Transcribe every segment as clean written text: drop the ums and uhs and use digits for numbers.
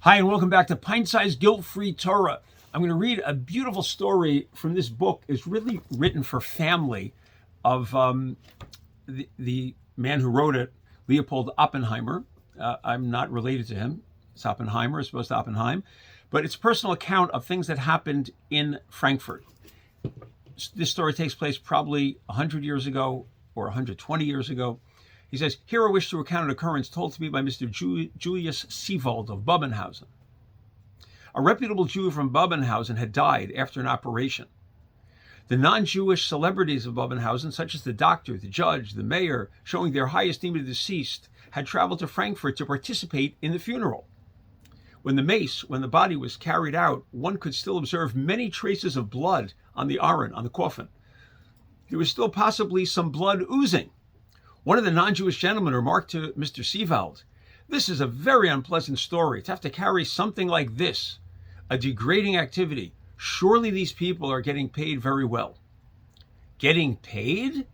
Hi, and welcome back to Pint-Sized Guilt-Free Torah. I'm going to read a beautiful story from this book. It's really written for family of the man who wrote it, Leopold Oppenheimer. I'm not related to him. It's Oppenheimer, as opposed to Oppenheim. But it's a personal account of things that happened in Frankfurt. This story takes place probably 100 years ago or 120 years ago. He says, "Here I wish to recount an occurrence told to me by Mr. Julius Seewald of Bubenhausen. A reputable Jew from Bubenhausen had died after an operation. The non-Jewish celebrities of Bubenhausen, such as the doctor, the judge, the mayor, showing their high esteem of the deceased, had traveled to Frankfurt to participate in the funeral. When the body was carried out, one could still observe many traces of blood on the aron, on the coffin. There was still possibly some blood oozing. One of the non-Jewish gentlemen remarked to Mr. Seewald, 'This is a very unpleasant story, to have to carry something like this, a degrading activity. Surely these people are getting paid very well.' 'Getting paid?'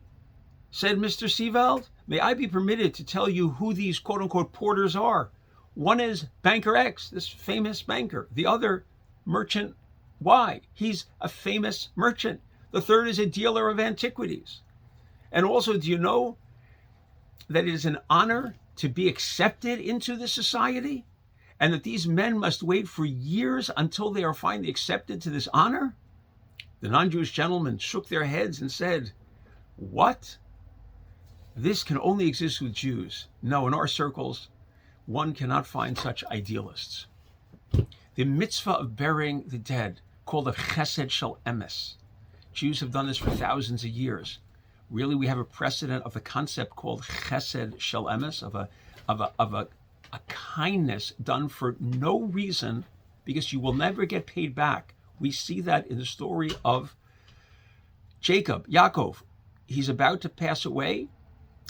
said Mr. Seewald. 'May I be permitted to tell you who these quote-unquote porters are? One is Banker X, this famous banker. The other, Merchant Y. He's a famous merchant. The third is a dealer of antiquities. And also, do you know that it is an honor to be accepted into the society, and that these men must wait for years until they are finally accepted to this honor?' The non-Jewish gentlemen shook their heads and said, 'What? This can only exist with Jews. No, in our circles, one cannot find such idealists.' The mitzvah of burying the dead, called a chesed shel emes. Jews have done this for thousands of years. Really, we have a precedent of the concept called chesed shel emes, of a kindness done for no reason, because you will never get paid back. We see that in the story of Yaakov. He's about to pass away,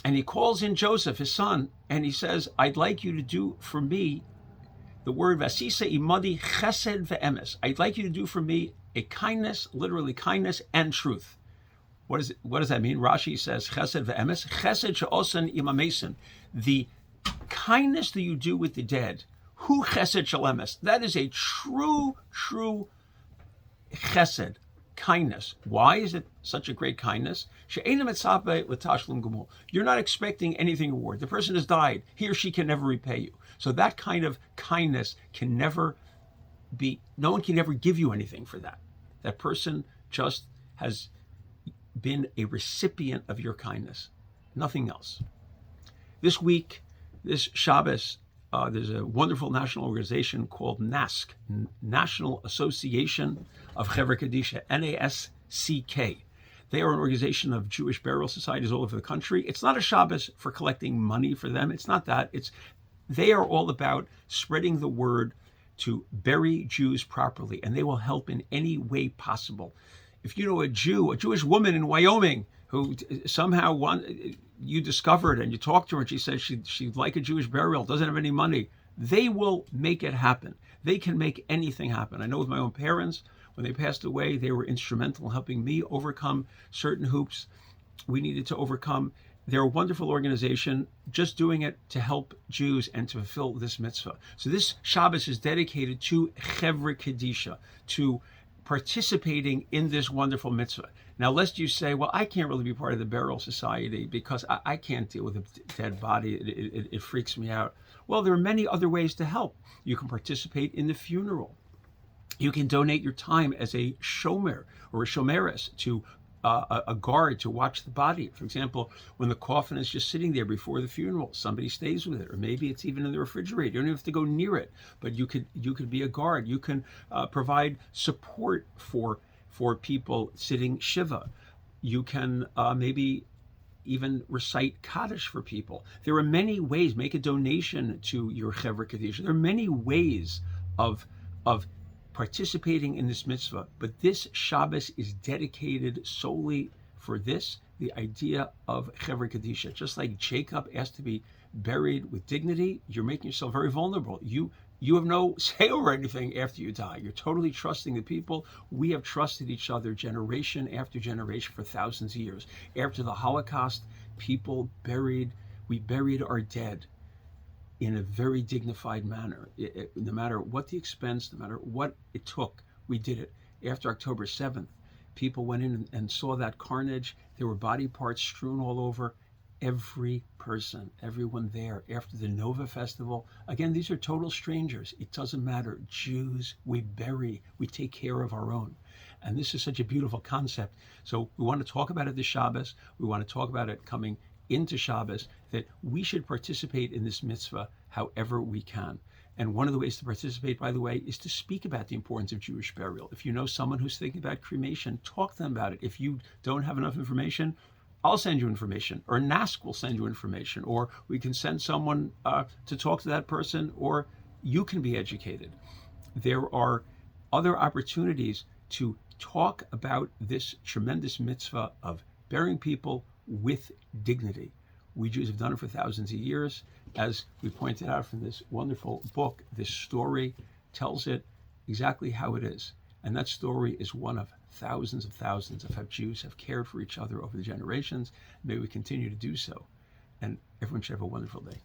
and he calls in Joseph, his son, and he says, 'I'd like you to do for me,' the word vasisa imadi chesed ve'emes. 'I'd like you to do for me a kindness,' literally kindness and truth. What does that mean? Rashi says, chesed ve'emes, chesed she'osan imamesin. The kindness that you do with the dead, hu chesed shel emes. That is a true chesed, kindness. Why is it such a great kindness? She'eina mitzape l'tashlum gumul. You're not expecting anything reward. The person has died. He or she can never repay you. So that kind of kindness can never be, no one can ever give you anything for that. That person just has been a recipient of your kindness, nothing else. This week, this Shabbos, there's a wonderful national organization called NASK, National Association of Chevra Kadisha, NASCK. They are an organization of Jewish burial societies all over the country. It's not a Shabbos for collecting money for them. It's not that. They are all about spreading the word to bury Jews properly, and they will help in any way possible. If you know a Jewish woman in Wyoming who somehow you discovered and you talked to her and she says she'd like a Jewish burial, doesn't have any money, they will make it happen. They can make anything happen. I know with my own parents, when they passed away, they were instrumental in helping me overcome certain hoops we needed to overcome. They're a wonderful organization, just doing it to help Jews and to fulfill this mitzvah. So this Shabbos is dedicated to Chevra Kadisha, to participating in this wonderful mitzvah. Now, lest you say, well, I can't really be part of the burial society because I can't deal with a dead body. It freaks me out. Well, there are many other ways to help. You can participate in the funeral. You can donate your time as a shomer or a shomeres to a guard to watch the body. For example, when the coffin is just sitting there before the funeral, somebody stays with it, or maybe it's even in the refrigerator. You don't even have to go near it, but you could be a guard. You can provide support for people sitting shiva. You can maybe even recite Kaddish for people. There are many ways. Make a donation to your Chevra Kaddish. There are many ways of participating in this mitzvah, but this Shabbos is dedicated solely for this, the idea of Chevra Kadisha. Just like Jacob asked to be buried with dignity, you're making yourself very vulnerable. You have no say over anything after you die. You're totally trusting the people. We have trusted each other generation after generation for thousands of years. After the Holocaust, we buried our dead in a very dignified manner. No matter what the expense, no matter what it took, we did it. After October 7th, people went in and saw that carnage. There were body parts strewn all over. Every person, everyone there, after the Nova Festival, again, these are total strangers. It doesn't matter. Jews, we bury, we take care of our own. And this is such a beautiful concept. So we want to talk about it this Shabbos. We want to talk about it coming into Shabbos, that we should participate in this mitzvah however we can. And one of the ways to participate, by the way, is to speak about the importance of Jewish burial. If you know someone who's thinking about cremation, talk to them about it. If you don't have enough information, I'll send you information, or NASC will send you information, or we can send someone to talk to that person, or you can be educated. There are other opportunities to talk about this tremendous mitzvah of burying people with dignity. We Jews have done it for thousands of years. As we pointed out from this wonderful book, this story tells it exactly how it is. And that story is one of thousands of how Jews have cared for each other over the generations. May we continue to do so. And everyone should have a wonderful day.